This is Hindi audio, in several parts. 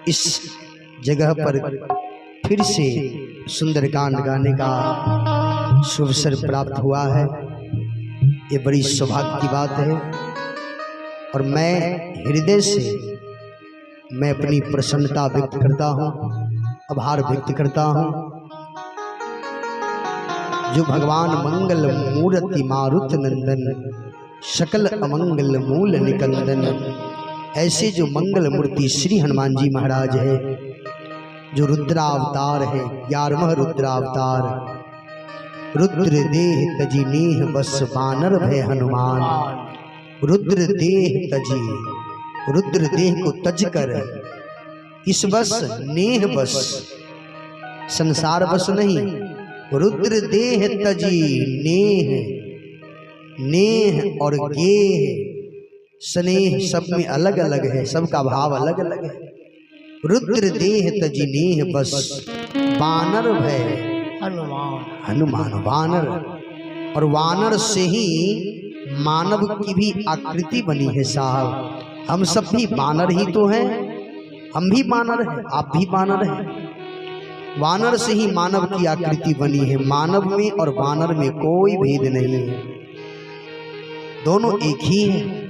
इस जगह पर फिर से सुंदरकांड गाने का शुभ अवसर प्राप्त हुआ है। ये बड़ी सौभाग्य की बात है और मैं हृदय से अपनी प्रसन्नता व्यक्त करता हूँ, आभार व्यक्त करता हूँ। जो भगवान मंगल मूर्ति मारुत नंदन, सकल अमंगल मूल निकंदन, ऐसे जो मंगल मूर्ति श्री हनुमान जी महाराज है, जो रुद्रावतार है, 11वां रुद्रावतार। रुद्र देह तजी नेह बस बानर भय हनुमान। रुद्र देह तजी, रुद्र देह को तज कर, इस बस नेह बस, संसार बस नहीं, रुद्र देह तजी नेह, नेह और गेह स्नेह सब में अलग अलग है, सबका भाव अलग अलग है। रुद्र देह तजी नेह बस बानर भय हनुमान। हनुमान वानर, और वानर से ही मानव की भी आकृति बनी है साहब। हम सब भी वानर ही तो हैं, हम भी वानर हैं, आप भी वानर हैं। वानर से ही मानव की आकृति बनी है। मानव में और वानर में कोई भेद नहीं है, दोनों एक ही हैं।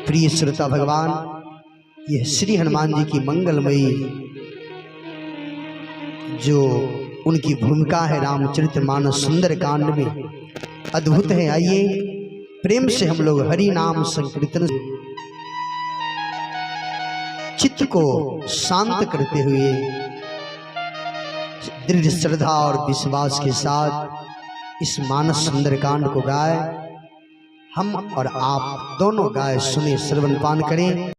प्रिय श्रोता भगवान, यह श्री हनुमान जी की मंगलमयी जो उनकी भूमिका है रामचरितमानस सुंदरकांड में, अद्भुत है। आइए प्रेम से हम लोग हरि नाम संकीर्तन चित्त को शांत करते हुए दृढ़ श्रद्धा और विश्वास के साथ इस मानस सुंदरकांड को गाए। हम और आप दोनों गाए, सुने, श्रवण पान करें।